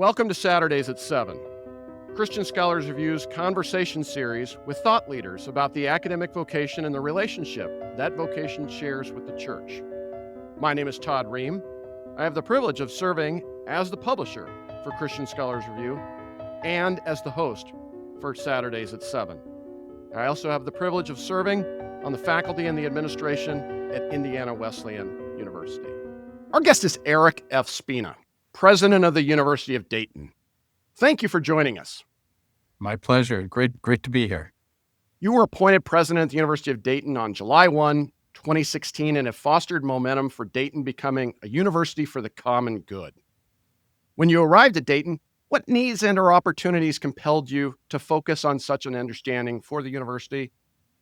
Welcome to Saturdays at 7, Christian Scholars Review's conversation series with thought leaders about the academic vocation and the relationship that vocation shares with the church. My name is Todd Ream. I have the privilege of serving as the publisher for Christian Scholars Review and as the host for Saturdays at 7. I also have the privilege of serving on the faculty and the administration at Indiana Wesleyan University. Our guest is Eric F. Spina, president of the University of Dayton. Thank you for joining us. My pleasure. Great to be here. You were appointed president at the University of Dayton on July 1, 2016, and have fostered momentum for Dayton becoming a university for the common good. When you arrived at Dayton, what needs and or opportunities compelled you to focus on such an understanding for the university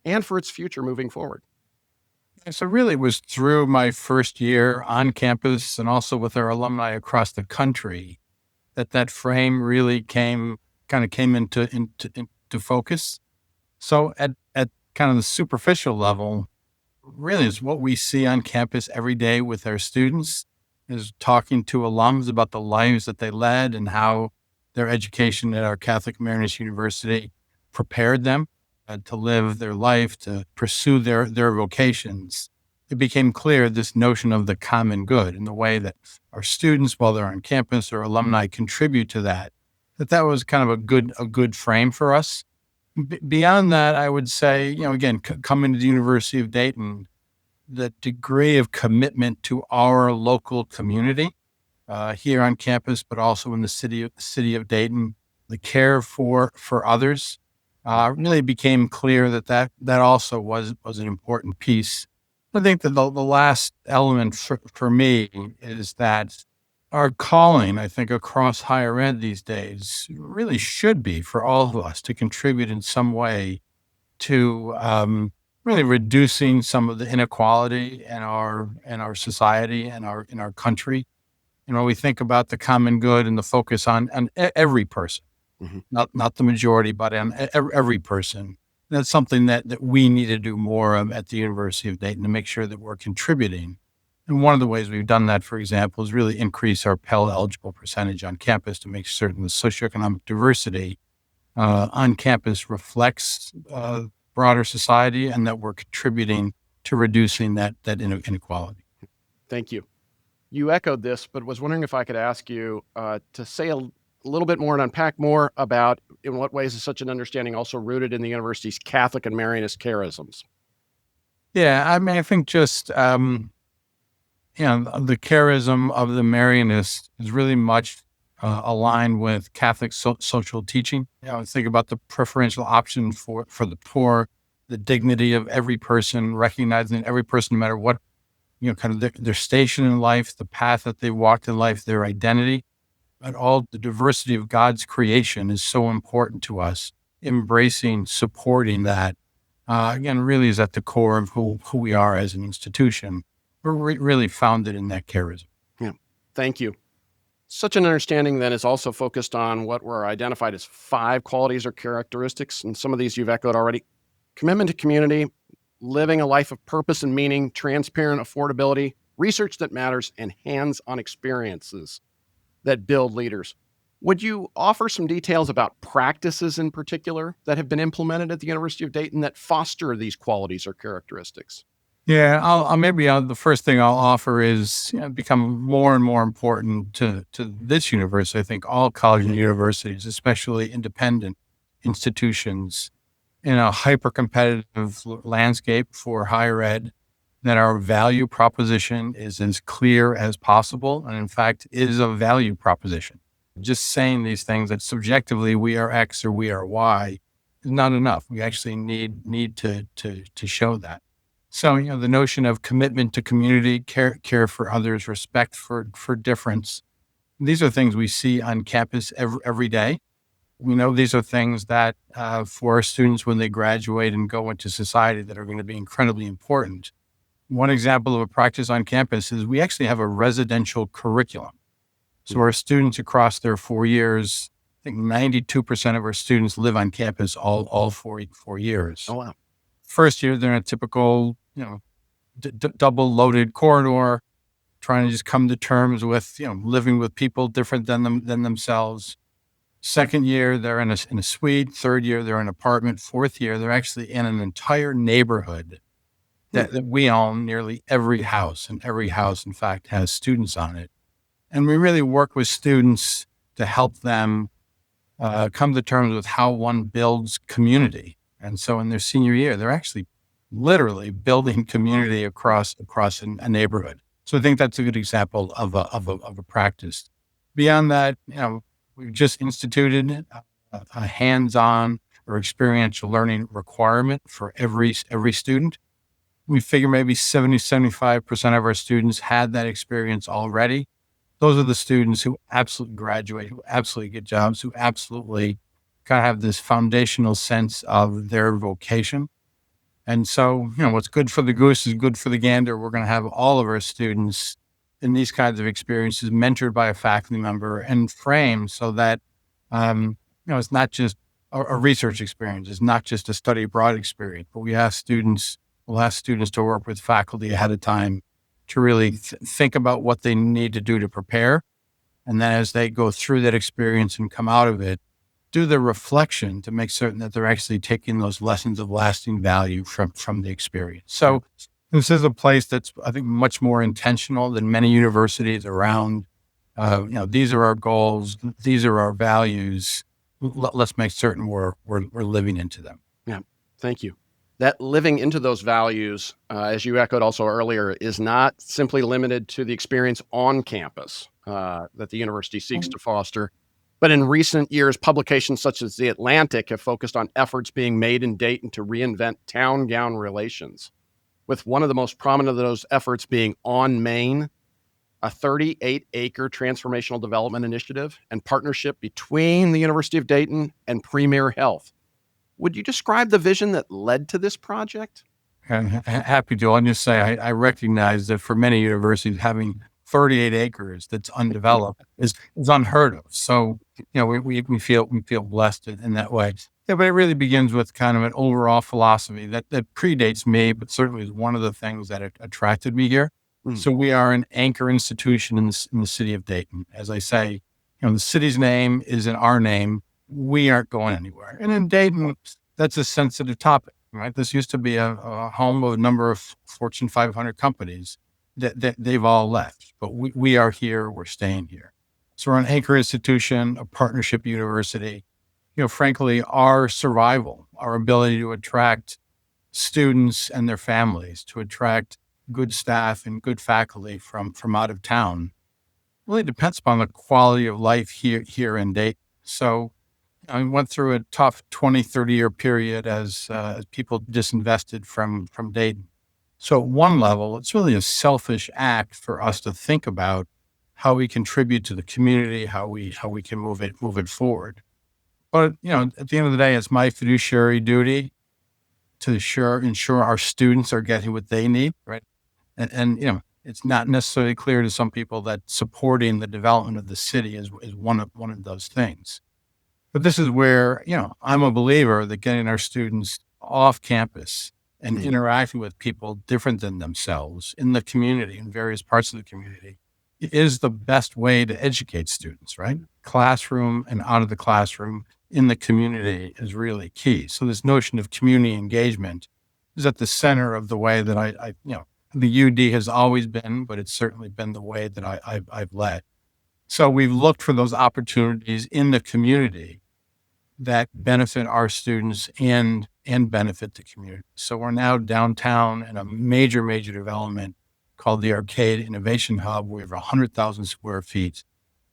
and for its future moving forward? So really it was through my first year on campus and also with our alumni across the country that frame really came into focus. So at kind of the superficial level, really is what we see on campus every day with our students, is talking to alums about the lives that they led and how their education at our Catholic and Marianist University prepared them to live their life, to pursue their vocations. It became clear this notion of the common good and the way that our students, while they're on campus or alumni, contribute to that was kind of a good frame for us. Beyond that, I would say, again, coming to the University of Dayton, the degree of commitment to our local community here on campus, but also in the city of Dayton, the care for others, really became clear that also was an important piece. I think that the last element for me is that our calling, I think, across higher ed these days really should be for all of us to contribute in some way to really reducing some of the inequality in our society and in our country. We think about the common good and the focus on every person. Mm-hmm. Not the majority, but on every person. That's something that we need to do more of at the University of Dayton to make sure that we're contributing. And one of the ways we've done that, for example, is really increase our Pell eligible percentage on campus to make certain the socioeconomic diversity on campus reflects broader society and that we're contributing to reducing that inequality. Thank you. You echoed this, but was wondering if I could ask you to say a little bit more and unpack more about in what ways is such an understanding also rooted in the university's Catholic and Marianist charisms? Yeah, I think just, the charism of the Marianist is really much aligned with Catholic social teaching. Think about the preferential option for the poor, the dignity of every person, recognizing every person, no matter what, kind of their station in life, the path that they walked in life, their identity. But all the diversity of God's creation is so important to us. Embracing, supporting that, again, really is at the core of who we are as an institution. We're really founded in that charism. Yeah, thank you. Such an understanding then is also focused on what were identified as 5 qualities or characteristics, and some of these you've echoed already. Commitment to community, living a life of purpose and meaning, transparent affordability, research that matters, and hands-on experiences that build leaders. Would you offer some details about practices in particular that have been implemented at the University of Dayton that foster these qualities or characteristics? Yeah, the first thing I'll offer is become more and more important to this university. I think all college and universities, especially independent institutions, in a hyper-competitive landscape for higher ed, that our value proposition is as clear as possible, and in fact is a value proposition. Just saying these things that subjectively we are X or we are Y is not enough. We actually need to show that. So, the notion of commitment to community, care for others, respect for difference, these are things we see on campus every day. We know these are things that for our students when they graduate and go into society that are going to be incredibly important. One example of a practice on campus is we actually have a residential curriculum. So our students across their 4 years, I think 92% of our students live on campus all 4 years. Oh, wow. First year, they're in a typical, double loaded corridor. trying to just come to terms with, living with people different than themselves. Second year, they're in a suite. Third year, they're in an apartment. Fourth year, they're actually in an entire neighborhood that we own. Nearly every house, and every house, in fact, has students on it. And we really work with students to help them come to terms with how one builds community. And so in their senior year, they're actually literally building community across a neighborhood. So I think that's a good example of a practice. Beyond that, we've just instituted a hands-on or experiential learning requirement for every student. We figure maybe 75% of our students had that experience already. Those are the students who absolutely graduate, who absolutely get jobs, who absolutely kind of have this foundational sense of their vocation. And so, what's good for the goose is good for the gander. We're going to have all of our students in these kinds of experiences mentored by a faculty member and framed so that, it's not just a research experience. It's not just a study abroad experience, but we'll ask students to work with faculty ahead of time to really think about what they need to do to prepare. And then as they go through that experience and come out of it, do the reflection to make certain that they're actually taking those lessons of lasting value from the experience. So this is a place that's, I think, much more intentional than many universities around. These are our goals. These are our values. Let's make certain we're living into them. Yeah, thank you. That living into those values, as you echoed also earlier, is not simply limited to the experience on campus that the university seeks to foster. But in recent years, publications such as The Atlantic have focused on efforts being made in Dayton to reinvent town-gown relations, with one of the most prominent of those efforts being On Main, a 38-acre transformational development initiative and partnership between the University of Dayton and Premier Health. Would you describe the vision that led to this project? Happy to. I'll just say I recognize that for many universities, having 38 acres that's undeveloped is unheard of. So, we feel blessed in that way. Yeah, but it really begins with kind of an overall philosophy that predates me, but certainly is one of the things that attracted me here. So we are an anchor institution in the city of Dayton. As I say, the city's name is in our name. We aren't going anywhere. And in Dayton, that's a sensitive topic, right? This used to be a home of a number of Fortune 500 companies that they've all left, but we are here, we're staying here. So we're an anchor institution, a partnership university. Frankly, our survival, our ability to attract students and their families, to attract good staff and good faculty from out of town, really depends upon the quality of life here in Dayton. So I went through a tough 20, 30-year period as people disinvested from Dayton. So at one level, it's really a selfish act for us to think about how we contribute to the community, how we can move it forward. But, at the end of the day, it's my fiduciary duty to ensure our students are getting what they need, right? And it's not necessarily clear to some people that supporting the development of the city is one of those things. But this is where, I'm a believer that getting our students off campus and interacting with people different than themselves in the community, in various parts of the community, is the best way to educate students, right? Classroom and out of the classroom in the community is really key. So this notion of community engagement is at the center of the way that I the UD has always been, but it's certainly been the way that I've led. So we've looked for those opportunities in the community that benefit our students and benefit the community. So we're now downtown in a major development called the Arcade Innovation Hub. We have 100,000 square feet.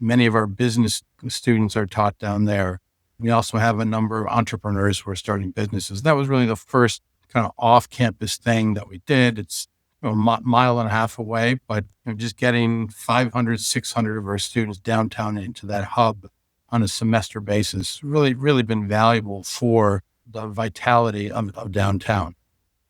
Many of our business students are taught down there. We also have a number of entrepreneurs who are starting businesses. That was really the first kind of off-campus thing that we did. It's a mile and a half away, but just getting 500, 600 of our students downtown into that hub on a semester basis really been valuable for the vitality of downtown.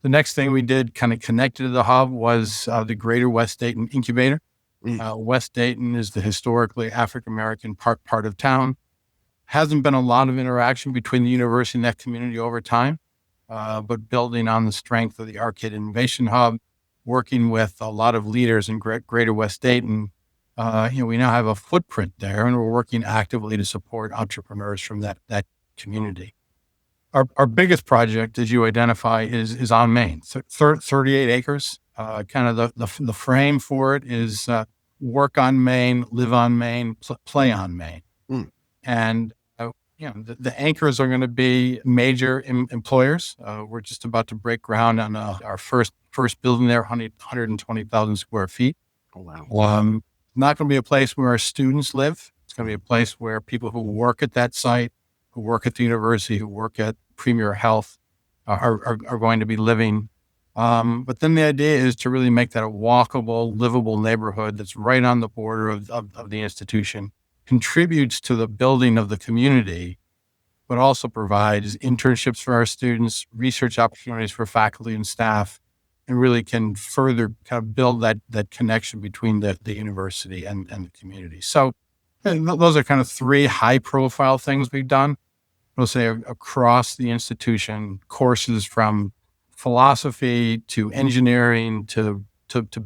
The next thing we did kind of connected to the hub was the Greater West Dayton Incubator. West Dayton is the historically African-American part of town. Hasn't been a lot of interaction between the university and that community over time, but building on the strength of the Arcade Innovation Hub, working with a lot of leaders in greater West Dayton, we now have a footprint there, and we're working actively to support entrepreneurs from that community. Our biggest project, as you identify, is on Maine. 38 acres. Kind of the frame for it is work on Maine, live on Maine, play on Maine. Mm. And the anchors are going to be major employers. We're just about to break ground on our first building there, 120,000 square feet. Oh, wow. Not going to be a place where our students live. It's going to be a place where people who work at that site, who work at the university, who work at Premier Health are going to be living. But then the idea is to really make that a walkable, livable neighborhood that's right on the border of the institution, contributes to the building of the community, but also provides internships for our students, research opportunities for faculty and staff, and really can further kind of build that connection between the university and the community. So those are kind of three high-profile things we've done. We'll say across the institution, courses from philosophy to engineering to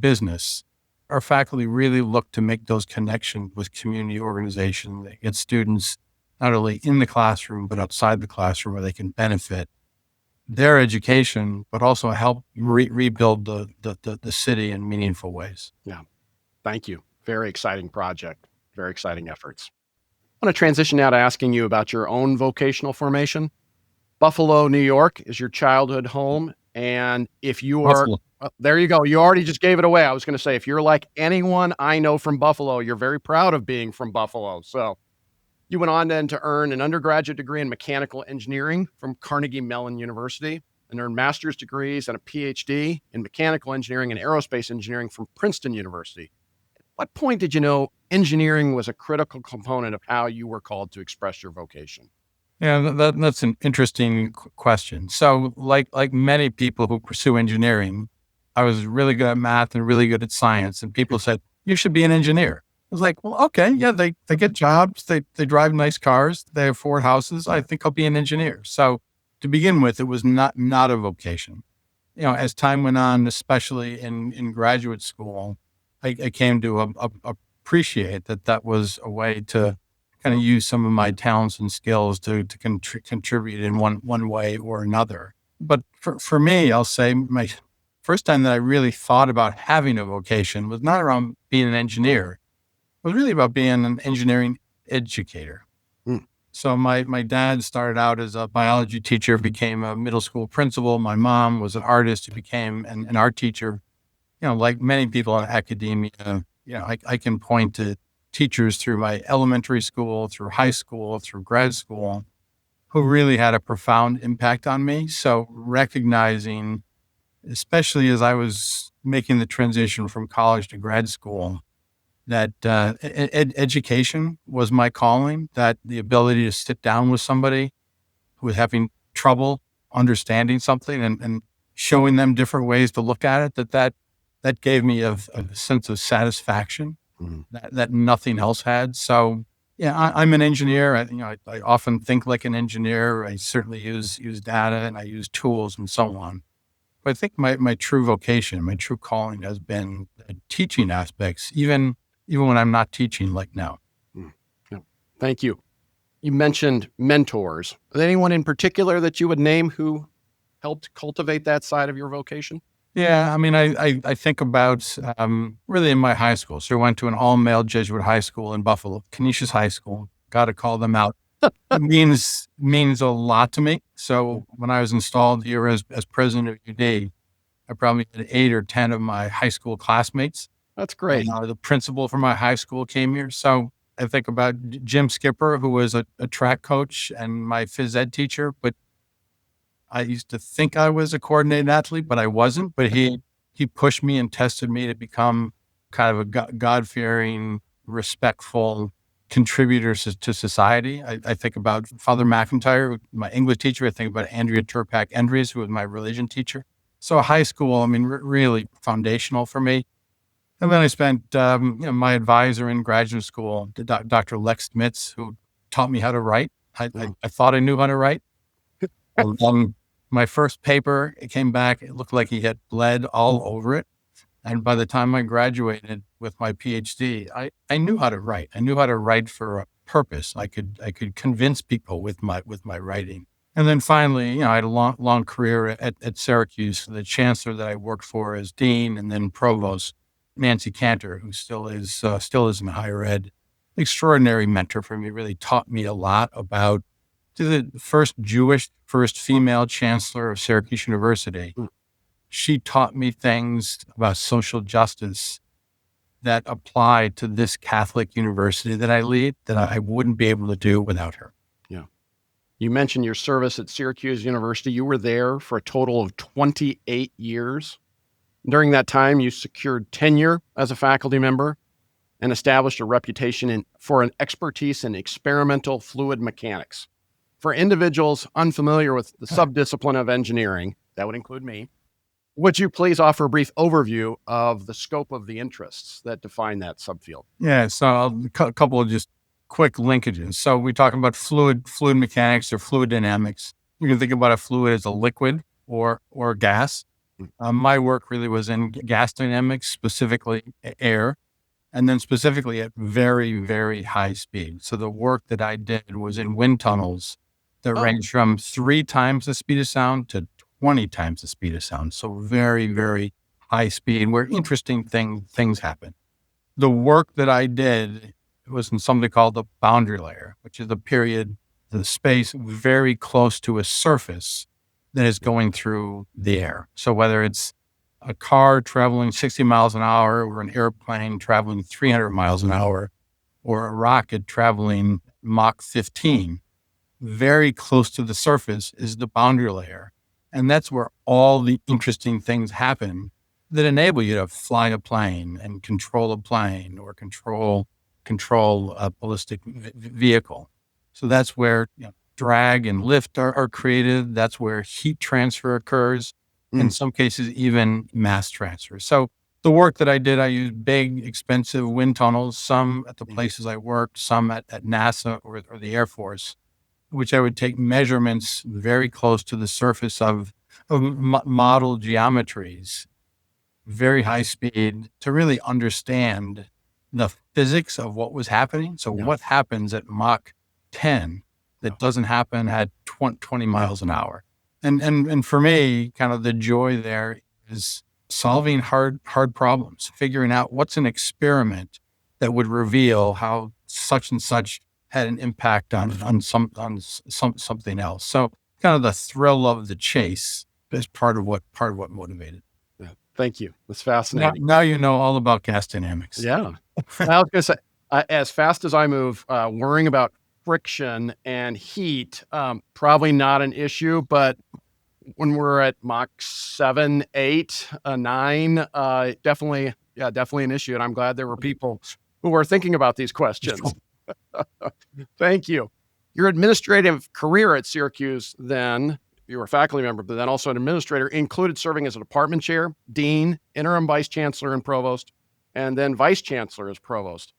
business. Our faculty really look to make those connections with community organizations that get students not only in the classroom, but outside the classroom where they can benefit their education, but also help rebuild the city in meaningful ways. Yeah. Thank you. Very exciting project. Very exciting efforts. I want to transition now to asking you about your own vocational formation. Buffalo, New York is your childhood home. And if you are, there you go. You already just gave it away. I was going to say, if you're like anyone I know from Buffalo, you're very proud of being from Buffalo. So you went on then to earn an undergraduate degree in mechanical engineering from Carnegie Mellon University and earned master's degrees and a PhD in mechanical engineering and aerospace engineering from Princeton University. At what point did you know engineering was a critical component of how you were called to express your vocation? Yeah, that's an interesting question. So like many people who pursue engineering, I was really good at math and really good at science. And people said, you should be an engineer. I was like, well, okay, yeah, they get jobs, they drive nice cars, they afford houses. I think I'll be an engineer. So to begin with, it was not a vocation. As time went on, especially in graduate school, I came to appreciate that was a way to kind of use some of my talents and skills to contribute in one way or another. But for me, I'll say my first time that I really thought about having a vocation was not around being an engineer. It was really about being an engineering educator. Mm. So my dad started out as a biology teacher, became a middle school principal. My mom was an artist who became an art teacher. Like many people in academia, I can point to teachers through my elementary school, through high school, through grad school, who really had a profound impact on me. So recognizing, especially as I was making the transition from college to grad school, that education was my calling, that the ability to sit down with somebody who was having trouble understanding something and showing them different ways to look at it, that gave me a sense of satisfaction that nothing else had. So, yeah, I'm an engineer. I often think like an engineer. I certainly use data and I use tools and so on. But I think my true vocation, my true calling has been teaching aspects, even when I'm not teaching like now. Yeah. Thank you. You mentioned mentors. Is there anyone in particular that you would name who helped cultivate that side of your vocation? Yeah, I mean, I think about really in my high school. So I went to an all-male Jesuit high school in Buffalo, Canisius High School. Got to call them out. It means a lot to me. So when I was installed here as president of UD, I probably had 8 or 10 of my high school classmates. That's great. The principal from my high school came here. So I think about Jim Skipper, who was a track coach and my phys ed teacher, but I used to think I was a coordinated athlete, but I wasn't. But he pushed me and tested me to become kind of a God-fearing, respectful contributor to society. I think about Father McIntyre, my English teacher. I think about Andrea Turpak-Endries, who was my religion teacher. So high school, I mean, really foundational for me. And then I spent my advisor in graduate school, Dr. Lex Smitz, who taught me how to write. I thought I knew how to write. My first paper, it came back, it looked like he had bled all over it. And by the time I graduated with my PhD, I knew how to write. I knew how to write for a purpose. I could convince people with my writing. And then finally, I had a long career at Syracuse. The chancellor that I worked for as dean, and then provost, Nancy Cantor, who still is in higher ed. Extraordinary mentor for me, really taught me a lot about the first female chancellor of Syracuse University. She taught me things about social justice that apply to this Catholic university that I lead that I wouldn't be able to do without her. Yeah. You mentioned your service at Syracuse University. You were there for a total of 28 years. During that time, you secured tenure as a faculty member and established a reputation for an expertise in experimental fluid mechanics. For individuals unfamiliar with the subdiscipline of engineering, that would include me, would you please offer a brief overview of the scope of the interests that define that subfield? Yeah, so a couple of just quick linkages. So we talk about fluid mechanics or fluid dynamics. You can think about a fluid as a liquid or gas. My work really was in gas dynamics, specifically air, and then specifically at very, very high speed. So the work that I did was in wind tunnels that range from 3 times the speed of sound to 20 times the speed of sound. So very, very high speed where interesting things happen. The work that I did was in something called the boundary layer, which is the space very close to a surface that is going through the air. So whether it's a car traveling 60 miles an hour or an airplane traveling 300 miles an hour or a rocket traveling Mach 15, very close to the surface is the boundary layer. And that's where all the interesting things happen that enable you to fly a plane and control a plane or control a ballistic vehicle. So that's where drag and lift are created. That's where heat transfer occurs. In some cases, even mass transfer. So the work that I did, I used big, expensive wind tunnels, some at the places I worked, some at NASA or the Air Force, which I would take measurements very close to the surface of model geometries, very high speed, to really understand the physics of what was happening. So what happens at Mach 10 that doesn't happen at 20 miles an hour? And for me, kind of the joy there is solving hard problems, figuring out what's an experiment that would reveal how such and such had an impact on something else. So kind of the thrill of the chase is part of what motivated. Yeah. Thank you. That's fascinating. Now you know all about gas dynamics. Yeah. I was going to say, as fast as I move, worrying about friction and heat, probably not an issue, but when we're at Mach 7, 8, 9, definitely an issue. And I'm glad there were people who were thinking about these questions. Thank you. Your administrative career at Syracuse, then, you were a faculty member, but then also an administrator, included serving as a department chair, dean, interim vice chancellor and provost, and then vice chancellor as provost.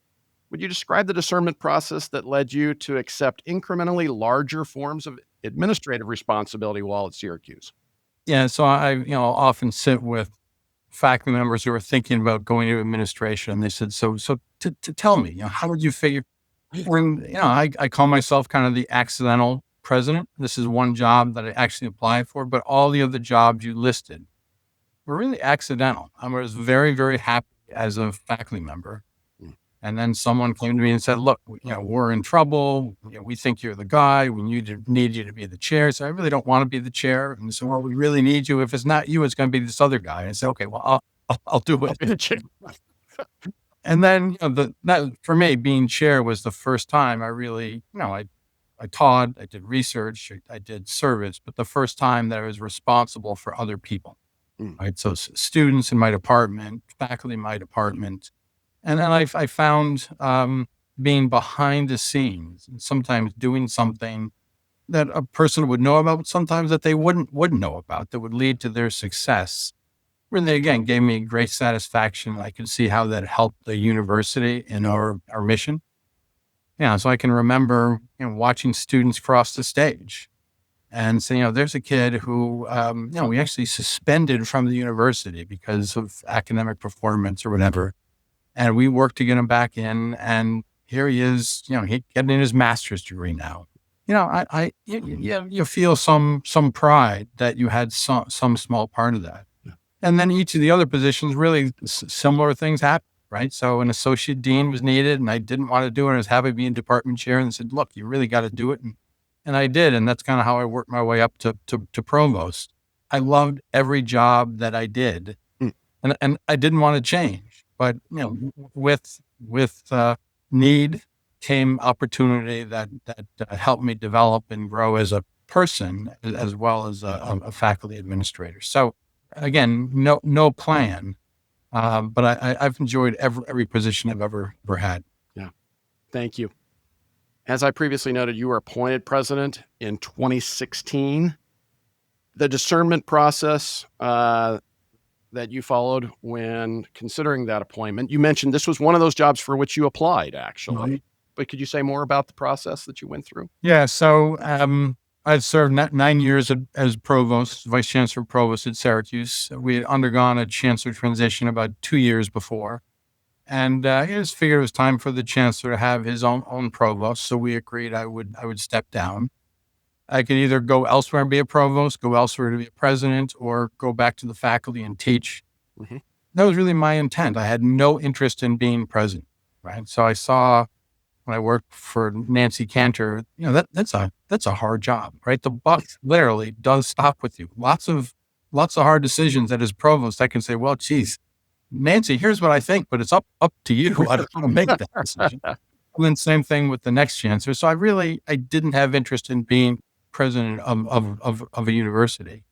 Would you describe the discernment process that led you to accept incrementally larger forms of administrative responsibility while at Syracuse? Yeah, so I often sit with faculty members who are thinking about going into administration, and they said, so to tell me, how would you figure? When I call myself kind of the accidental president. This is one job that I actually applied for, but all the other jobs you listed were really accidental. I was very, very happy as a faculty member. And then someone came to me and said, look, we're in trouble. We think you're the guy. We need you to be the chair. So I really don't want to be the chair. And so, well, we really need you. If it's not you, it's going to be this other guy. And I said, okay, well, I'll do it. I'll be the chair. And then that for me, being chair was the first time I really, I taught, I did research, I did service, but the first time that I was responsible for other people, right? So students in my department, faculty in my department. And then I found being behind the scenes and sometimes doing something that a person would know about, but sometimes that they wouldn't know about, that would lead to their success. Really, again, gave me great satisfaction. I could see how that helped the university in our mission. Yeah, so I can remember watching students cross the stage and say, there's a kid who, we actually suspended from the university because of academic performance or whatever. And we worked to get him back in, and here he is, he getting his master's degree now. You feel some pride that you had some small part of that. Yeah. And then each of the other positions, really similar things happen, right? So an associate dean was needed, and I didn't want to do it. I was happy to be in department chair, and said, look, you really got to do it. And I did. And that's kind of how I worked my way up to provost. I loved every job that I did. And I didn't want to change, but, with need came opportunity that helped me develop and grow as a person, as well as a faculty administrator. So again, no plan, but I've enjoyed every position I've ever had. Yeah. Thank you. As I previously noted, you were appointed president in 2016. The discernment process that you followed when considering that appointment, you mentioned this was one of those jobs for which you applied, actually. Mm-hmm. But could you say more about the process that you went through? Yeah. So I'd served 9 years as provost, vice chancellor provost at Syracuse. We had undergone a chancellor transition about 2 years before. And I just figured it was time for the chancellor to have his own provost. So we agreed I would step down. I could either go elsewhere and be a provost, go elsewhere to be a president, or go back to the faculty and teach. Mm-hmm. That was really my intent. I had no interest in being president, right? So I saw when I worked for Nancy Cantor, that's a hard job, right? The buck literally does stop with you. Lots of hard decisions that as provost, I can say, well, geez, Nancy, here's what I think, but it's up to you. I don't want to make that decision. And then same thing with the next chancellor. So I didn't have interest in being president of a university.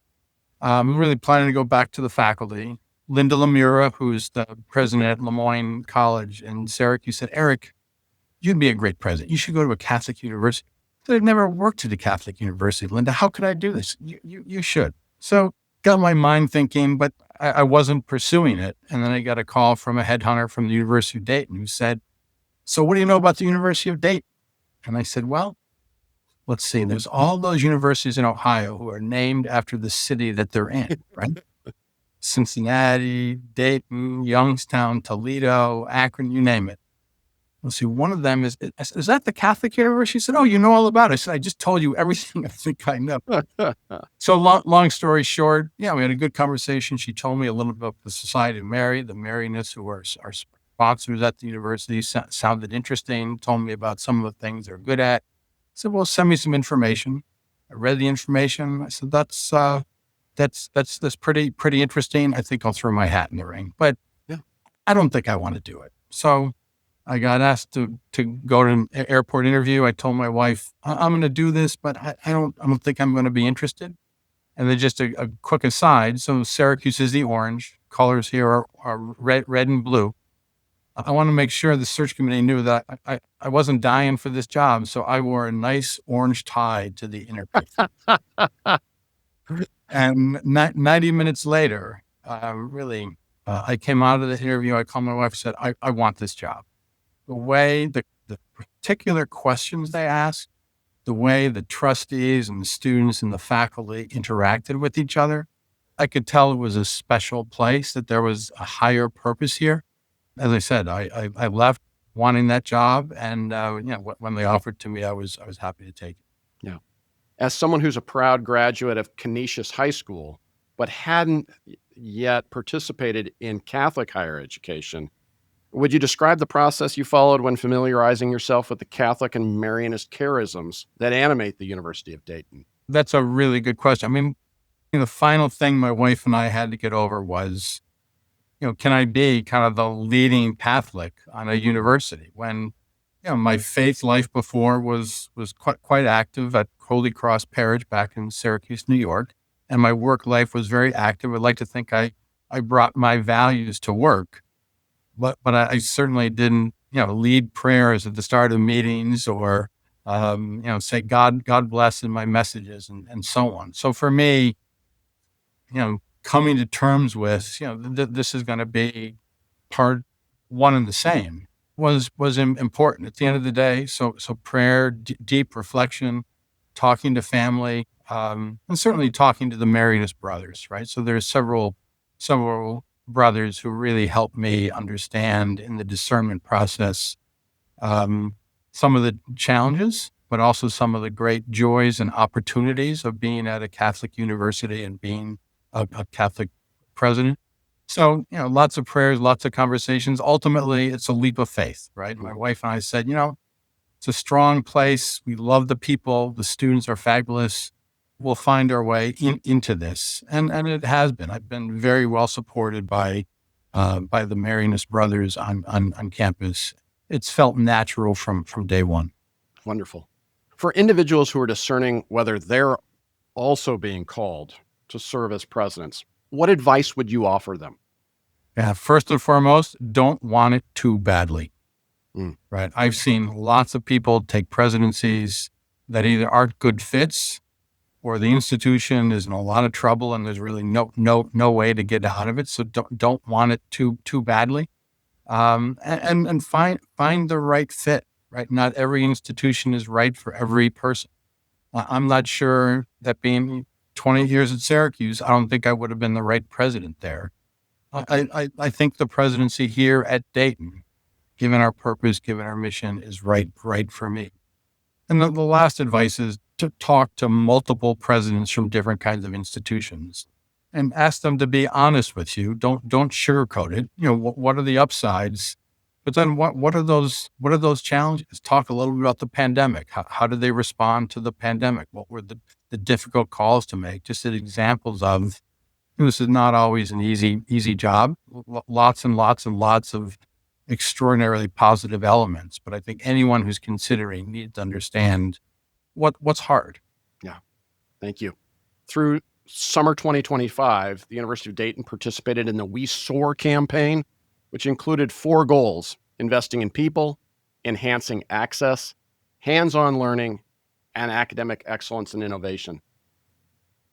I'm really planning to go back to the faculty. Linda Lemura, who's the president at Lemoyne College in Syracuse, said, Eric, you'd be a great president. You should go to a Catholic university. So I've never worked at a Catholic university. Linda, how could I do this? You should. So got my mind thinking, but I wasn't pursuing it. And then I got a call from a headhunter from the University of Dayton who said, so what do you know about the University of Dayton? And I said, well, let's see. There's all those universities in Ohio who are named after the city that they're in, right? Cincinnati, Dayton, Youngstown, Toledo, Akron, you name it. Let's see. One of them is that the Catholic University? She said, oh, you know all about it. I said, I just told you everything I think I know. So long story short, we had a good conversation. She told me a little bit about the Society of Mary, the Marianists who are our sponsors at the university. Sounded interesting. Told me about some of the things they're good at. I said, well, send me some information. I read the information. I said, that's pretty interesting. I think I'll throw my hat in the ring, but I don't think I want to do it. So I got asked to go to an airport interview. I told my wife, I'm going to do this, but I don't think I'm going to be interested. And then just a quick aside. So Syracuse is the orange. Colors here are red and blue. I want to make sure the search committee knew that I wasn't dying for this job. So I wore a nice orange tie to the interview. And 90 minutes later, I came out of the interview. I called my wife and said, I want this job. The way the particular questions they asked, the way the trustees and the students and the faculty interacted with each other, I could tell it was a special place, that there was a higher purpose here. As I said, I left wanting that job, and when they offered to me, I was happy to take it. Yeah. As someone who's a proud graduate of Canisius High School, but hadn't yet participated in Catholic higher education, would you describe the process you followed when familiarizing yourself with the Catholic and Marianist charisms that animate the University of Dayton? That's a really good question. I mean, the final thing my wife and I had to get over was, can I be kind of the leading Catholic on a university when, my faith life before was quite active at Holy Cross Parish back in Syracuse, New York, and my work life was very active. I'd like to think I brought my values to work. But I certainly didn't, lead prayers at the start of meetings or, say God bless in my messages and so on. So for me, coming to terms with, this is going to be part one and the same was important at the end of the day. So prayer, deep reflection, talking to family, and certainly talking to the Marianist brothers, right? So there's several brothers who really helped me understand in the discernment process some of the challenges, but also some of the great joys and opportunities of being at a Catholic university and being a Catholic president. So, lots of prayers, lots of conversations. Ultimately, it's a leap of faith, right? My wife and I said, it's a strong place. We love the people. The students are fabulous. We'll find our way into this. And it has been. I've been very well supported by the Marianist brothers on campus. It's felt natural from day one. Wonderful. For individuals who are discerning whether they're also being called to serve as presidents, what advice would you offer them? Yeah, first and foremost, don't want it too badly, right? I've seen lots of people take presidencies that either aren't good fits or the institution is in a lot of trouble and there's really no way to get out of it. So don't want it too badly, and find the right fit, right? Not every institution is right for every person. I'm not sure that being 20 years at Syracuse, I don't think I would have been the right president there. I think the presidency here at Dayton, given our purpose, given our mission, is right for me. And the last advice is to talk to multiple presidents from different kinds of institutions and ask them to be honest with you. Don't sugarcoat it. What are the upsides? But then what are those challenges? Talk a little bit about the pandemic. How did they respond to the pandemic? What were the difficult calls to make? Just as examples of, this is not always an easy job. Lots and lots and lots of extraordinarily positive elements. But I think anyone who's considering needs to understand what's hard. Yeah. Thank you. Through summer 2025, the University of Dayton participated in the We Soar campaign, which included 4 goals: investing in people, enhancing access, hands-on learning, and academic excellence and innovation.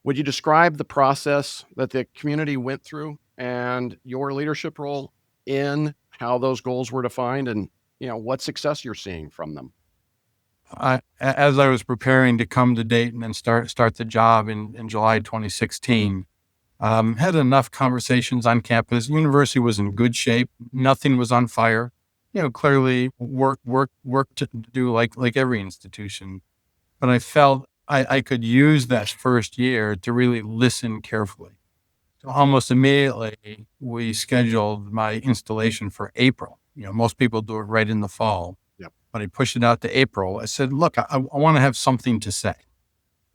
Would you describe the process that the community went through and your leadership role in how those goals were defined and, what success you're seeing from them? As I was preparing to come to Dayton and start the job in July 2016, had enough conversations on campus. University was in good shape. Nothing was on fire. Clearly work to do like every institution. But I felt I could use that first year to really listen carefully. So almost immediately, we scheduled my installation for April. Most people do it right in the fall. Yep. But I pushed it out to April. I said, look, I want to have something to say.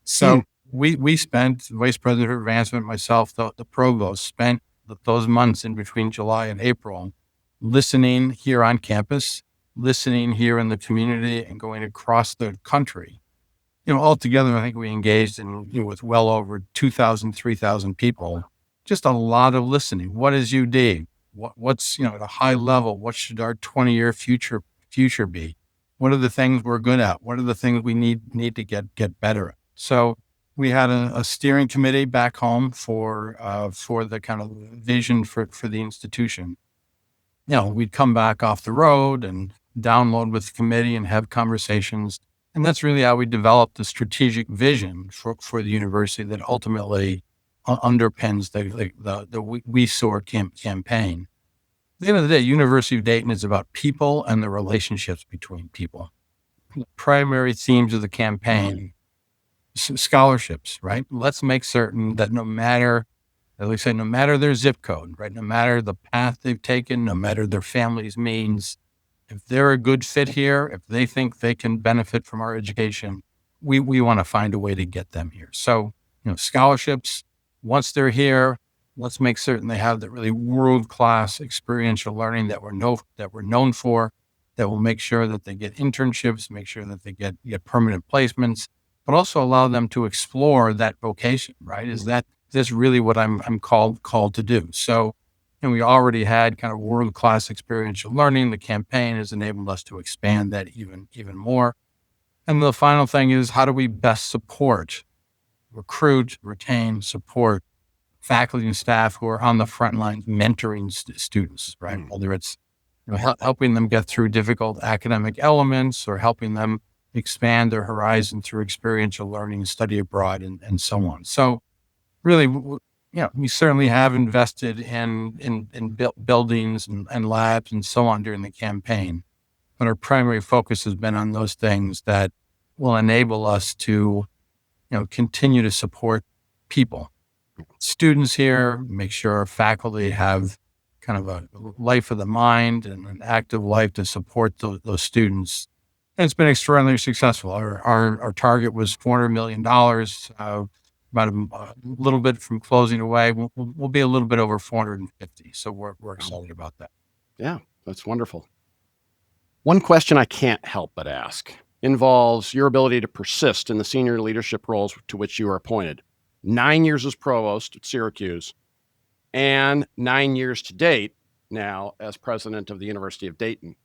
So we spent, Vice President of Advancement, myself, the provost, spent those months in between July and April listening here on campus, listening here in the community, and going across the country. Altogether, I think we engaged in with well over 2,000, 3,000 people. Just a lot of listening. What is UD? What's at a high level? What should our 20-year future be? What are the things we're good at? What are the things we need to get better at? So we had a steering committee back home for the kind of vision for the institution. We'd come back off the road and download with the committee and have conversations. And that's really how we developed the strategic vision for the university that ultimately underpins the We Soar campaign. At the end of the day, University of Dayton is about people and the relationships between people. The primary themes of the campaign, scholarships, right? Let's make certain that no matter their zip code, right? No matter the path they've taken, no matter their family's means, if they're a good fit here, if they think they can benefit from our education, we want to find a way to get them here. So, scholarships, once they're here, let's make certain they have that really world-class experiential learning that we're known for, that will make sure that they get internships, make sure that they get permanent placements, but also allow them to explore that vocation, right? Is this really what I'm called to do? So, we already had kind of world-class experiential learning. The campaign has enabled us to expand that even more. And the final thing is, how do we best support, recruit, retain, support faculty and staff who are on the front lines mentoring students, right? Whether it's helping them get through difficult academic elements or helping them expand their horizon through experiential learning, study abroad, and so on. So really, we certainly have invested in buildings and labs and so on during the campaign, but our primary focus has been on those things that will enable us to, continue to support people, students here, make sure our faculty have kind of a life of the mind and an active life to support those students. And it's been extraordinarily successful. Our target was $400 million. About a little bit from closing away, we'll be a little bit over 450. So we're excited about that. Yeah, that's wonderful. One question I can't help but ask involves your ability to persist in the senior leadership roles to which you are appointed. 9 years as provost at Syracuse and 9 years to date now as president of the University of Dayton.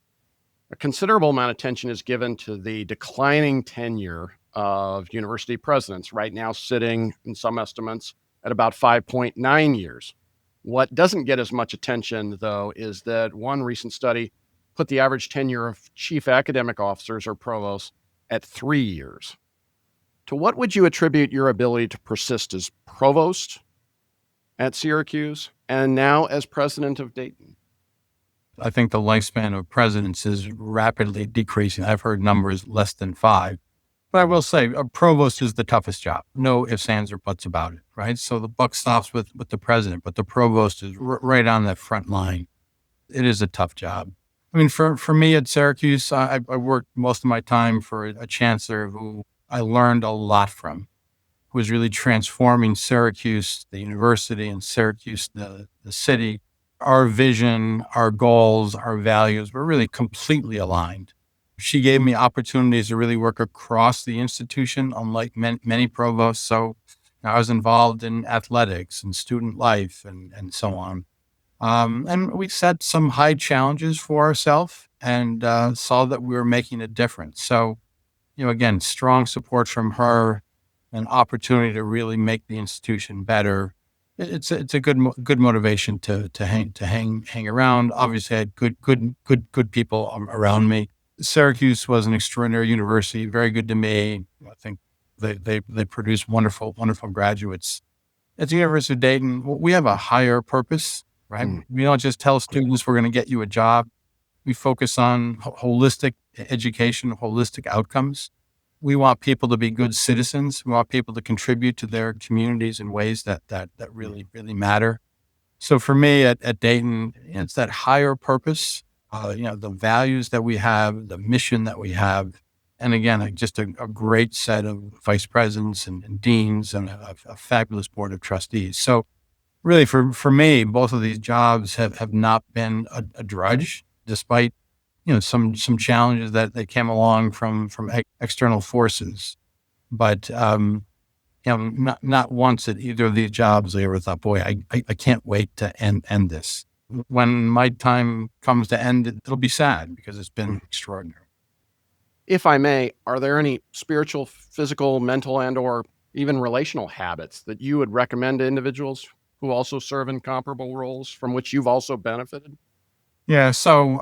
A considerable amount of attention is given to the declining tenure of university presidents, right now sitting, in some estimates, at about 5.9 years. What doesn't get as much attention, though, is that one recent study put the average tenure of chief academic officers or provosts at 3 years. To what would you attribute your ability to persist as provost at Syracuse and now as president of Dayton? I think the lifespan of presidents is rapidly decreasing. I've heard numbers less than 5. But I will say a provost is the toughest job. No ifs, ands, or buts about it, right? So the buck stops with the president, but the provost is right on that front line. It is a tough job. I mean, for me at Syracuse, I worked most of my time for a chancellor who I learned a lot from, who was really transforming Syracuse, the university, and Syracuse, the city. Our vision, our goals, our values were really completely aligned. She gave me opportunities to really work across the institution, unlike many provosts. So I was involved in athletics and student life and so on. And we set some high challenges for ourselves and saw that we were making a difference. So, again, strong support from her, an opportunity to really make the institution better. It's a good motivation to hang around. Obviously, I had good people around me. Syracuse was an extraordinary university, very good to me. I think they produce wonderful graduates. At the University of Dayton, we have a higher purpose, right? We don't just tell students we're going to get you a job. We focus on holistic education, holistic outcomes. We want people to be good citizens. We want people to contribute to their communities in ways that really matter. So for me at Dayton, it's that higher purpose, the values that we have, the mission that we have. And again, just a great set of vice presidents and deans and a fabulous board of trustees. So really for me, both of these jobs have not been a drudge, despite some challenges that came along from external forces. But not once at either of these jobs I ever thought, boy, I can't wait to end this. When my time comes to end, it'll be sad because it's been extraordinary. If I may, are there any spiritual, physical, mental, and or even relational habits that you would recommend to individuals who also serve in comparable roles from which you've also benefited? Yeah, so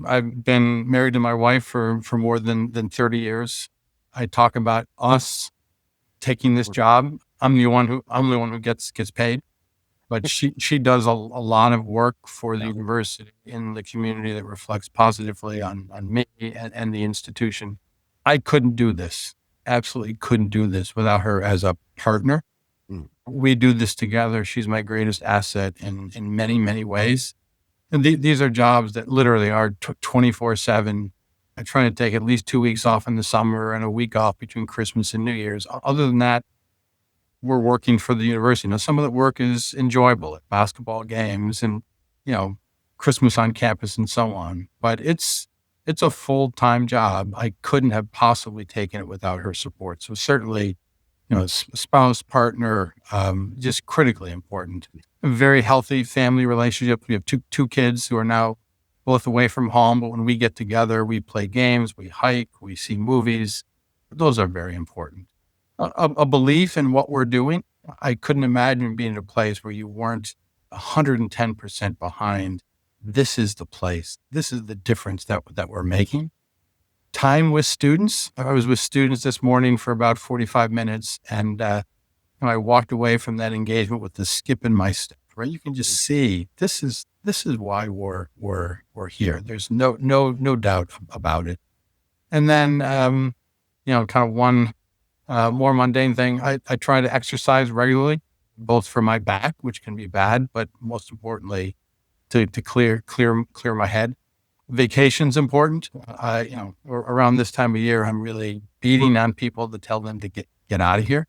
I've been married to my wife for more than 30 years. I talk about us taking this job. I'm the one who gets paid, but she does a lot of work for the university in the community that reflects positively on me and the institution. I couldn't do this. Absolutely couldn't do this without her as a partner. We do this together. She's my greatest asset in many, many ways. And these are jobs that literally are 24/7. I try to take at least 2 weeks off in the summer and a week off between Christmas and New Year's. Other than that, we're working for the university. Now, some of the work is enjoyable, at basketball games and, Christmas on campus and so on. But it's a full-time job. I couldn't have possibly taken it without her support. So certainly, spouse, partner, just critically important. A very healthy family relationship. We have two kids who are now both away from home, but when we get together, we play games, we hike, we see movies. Those are very important. A belief in what we're doing. I couldn't imagine being in a place where you weren't 110% behind. This is the place. This is the difference that we're making. time with students. I was with students this morning for about 45 minutes, and I walked away from that engagement with the skip in my step. Right, you can just see this is why we're here. There's no doubt about it. And then kind of one more mundane thing. I try to exercise regularly, both for my back, which can be bad, but most importantly, to clear my head. Vacation's important. Around this time of year, I'm really beating on people to tell them to get out of here.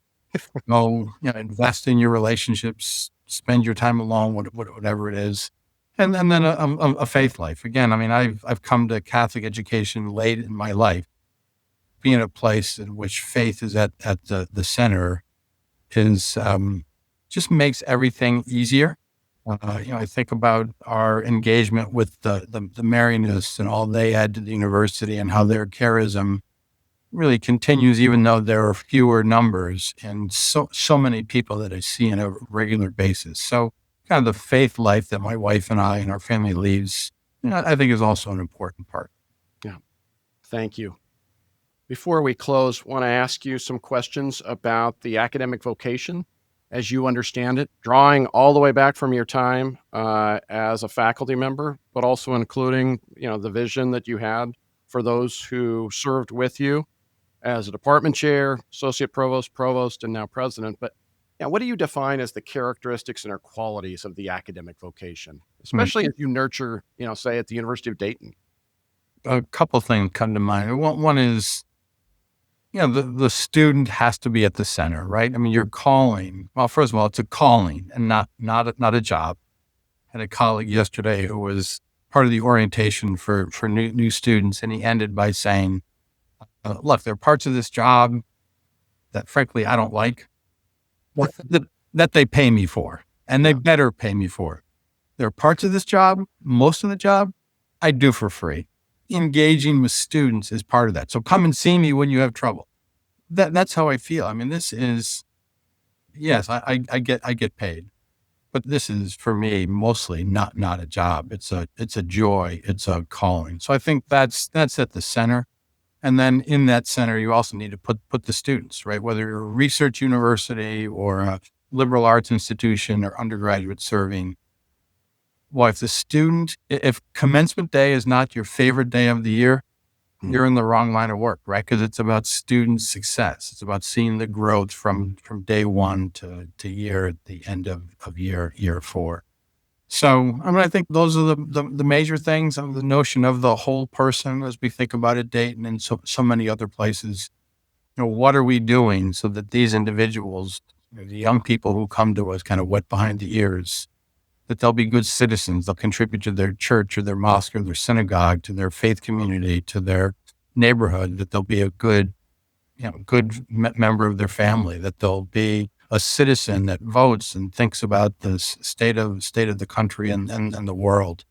Invest in your relationships, spend your time alone, whatever it is. And then a faith life. Again, I mean, I've come to Catholic education late in my life. Being a place in which faith is at the center is just makes everything easier. I think about our engagement with the Marianists and all they add to the university and how their charism really continues, even though there are fewer numbers and so many people that I see on a regular basis. So kind of the faith life that my wife and I and our family leads, I think is also an important part. Yeah. Thank you. Before we close, I want to ask you some questions about the academic vocation as you understand it, drawing all the way back from your time as a faculty member, but also including, the vision that you had for those who served with you as a department chair, associate provost, and now president. But what do you define as the characteristics and or qualities of the academic vocation, especially as you nurture, say at the University of Dayton? A couple of things come to mind. One is, the student has to be at the center, right? I mean, your calling. Well, first of all, it's a calling and not a job. I had a colleague yesterday who was part of the orientation for new students, and he ended by saying, "Look, there are parts of this job that, frankly, I don't like, that they pay me for, and they better pay me for. There are parts of this job, most of the job, I do for free. Engaging with students is part of that. So come and see me when you have trouble." That's how I feel. I mean, this is, yes, I get paid, but this is for me mostly not a job. It's a joy. It's a calling. So I think that's at the center. And then in that center, you also need to put the students, right? Whether you're a research university or a liberal arts institution or undergraduate serving. Well, if commencement day is not your favorite day of the year, you're in the wrong line of work, right? Because it's about student success. It's about seeing the growth from day one to the end of year 4. So, I think those are the major things of the notion of the whole person as we think about it, Dayton and so many other places. What are we doing so that these individuals, the young people who come to us kind of wet behind the ears, that they'll be good citizens. They'll contribute to their church or their mosque or their synagogue, to their faith community, to their neighborhood, that they'll be a good member of their family, that they'll be a citizen that votes and thinks about the state of the country and the world.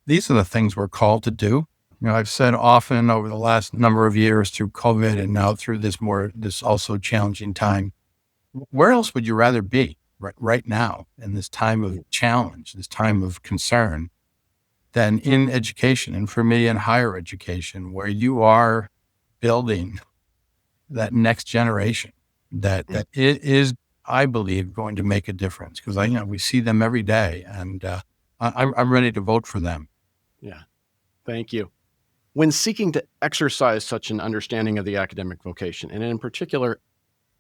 These are the things we're called to do. I've said often over the last number of years through COVID and now through this also challenging time, where else would you rather be right now in this time of challenge, this time of concern, than in education, and for me in higher education, where you are building that next generation that it is, I believe, going to make a difference, because we see them every day, and I'm ready to vote for them. Yeah, thank you. When seeking to exercise such an understanding of the academic vocation, and in particular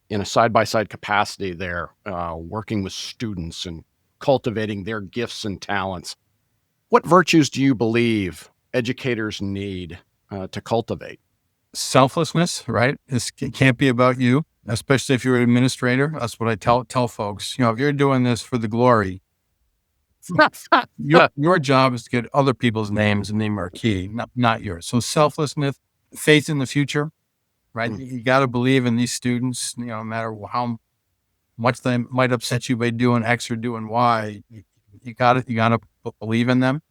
in a side-by-side capacity there, working with students and cultivating their gifts and talents, what virtues do you believe educators need to cultivate? Selflessness, right? It can't be about you, especially if you're an administrator. That's what I tell folks. If you're doing this for the glory, your job is to get other people's names in the marquee, not yours. So selflessness, faith in the future, right? You got to believe in these students, no matter how much they might upset you by doing X or doing Y. You got to believe in them.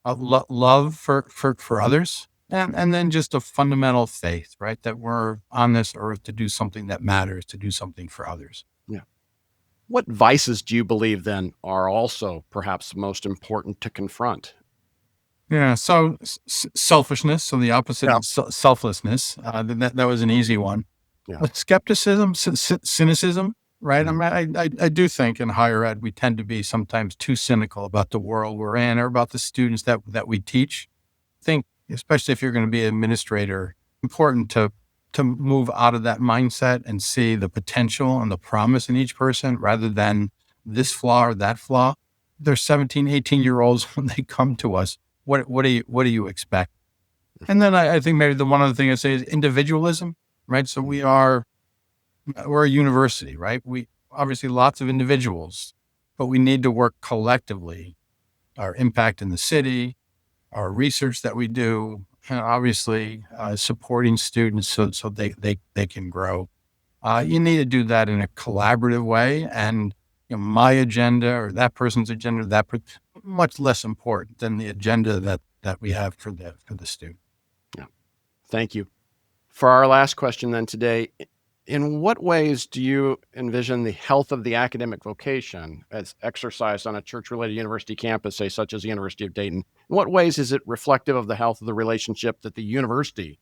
Love for others, and then just a fundamental faith, right? That we're on this earth to do something that matters, to do something for others. Yeah. What vices do you believe then are also perhaps most important to confront? Yeah. So selfishness. So the opposite Yeah. of selflessness. That was an easy one. Yeah. But skepticism, cynicism, right? I mean, I do think in higher ed we tend to be sometimes too cynical about the world we're in or about the students that we teach. I think, especially if you're going to be an administrator, important to move out of that mindset and see the potential and the promise in each person rather than this flaw or that flaw. They're 17, 18-year-olds when they come to us. What do you expect? And then I think maybe the one other thing I say is individualism, right? So we're a university, right? We obviously lots of individuals, but we need to work collectively. Our impact in the city, our research that we do, and obviously supporting students so they can grow. You need to do that in a collaborative way, and my agenda or that person's agenda much less important than the agenda that we have for the student. Yeah. Thank you. For our last question then today, in what ways do you envision the health of the academic vocation as exercised on a church-related university campus, say such as the University of Dayton? In what ways is it reflective of the health of the relationship that the university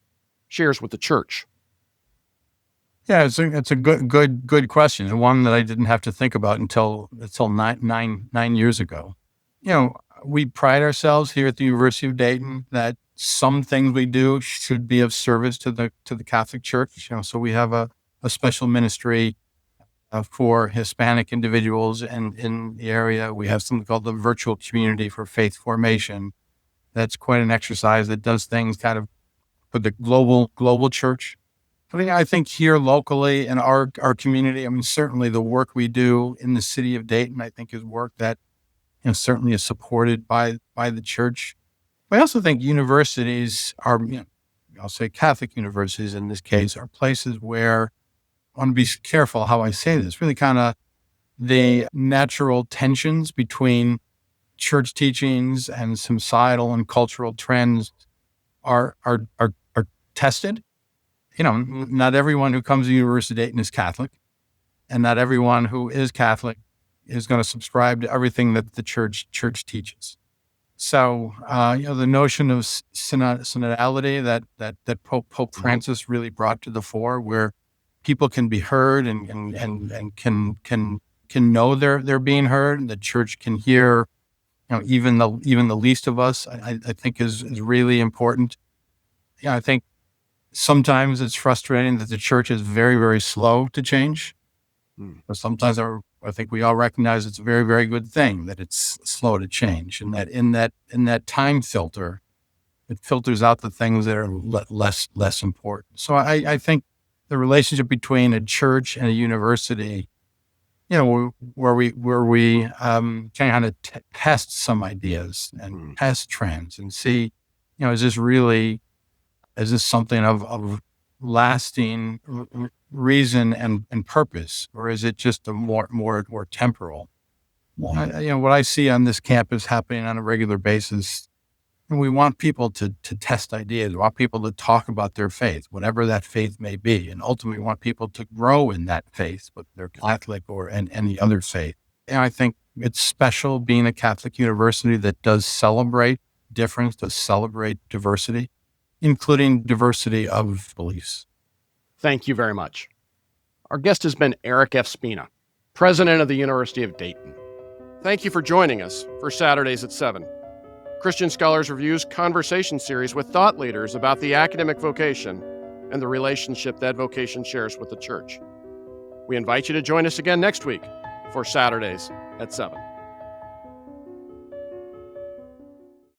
shares with the church? Yeah, it's a good question, and one that I didn't have to think about until nine years ago. We pride ourselves here at the University of Dayton that some things we do should be of service to the Catholic Church. So we have a special ministry for Hispanic individuals in the area. We have something called the Virtual Community for Faith Formation. That's quite an exercise that does things kind of for the global church. I think here locally in our community, certainly the work we do in the city of Dayton, I think is work that certainly is supported by the church. I also think universities are, I'll say Catholic universities in this case, are places where I want to be careful how I say this, really kind of the natural tensions between church teachings and societal and cultural trends are tested. Not everyone who comes to University of Dayton is Catholic, and not everyone who is Catholic is going to subscribe to everything that the church teaches. So, the notion of synodality that Pope Francis really brought to the fore, where people can be heard and can know they're being heard, and the church can hear, even the least of us, I think is really important. I think sometimes it's frustrating that the church is very, very slow to change. But sometimes I think we all recognize it's a very, very good thing that it's slow to change, and that in that time filter, it filters out the things that are less important. So I think the relationship between a church and a university, where we kind of test some ideas and test trends and see, is this something of lasting reason and purpose, or is it just a more temporal? What I see on this campus happening on a regular basis, and we want people to test ideas. We want people to talk about their faith, whatever that faith may be, and ultimately we want people to grow in that faith, whether they're Catholic or any other faith. And I think it's special being a Catholic university that does celebrate difference, does celebrate diversity, including diversity of beliefs. Thank you very much. Our guest has been Eric F. Spina, president of the University of Dayton. Thank you for joining us for Saturdays at 7. Christian Scholars Review's conversation series with thought leaders about the academic vocation and the relationship that vocation shares with the church. We invite you to join us again next week for Saturdays at 7.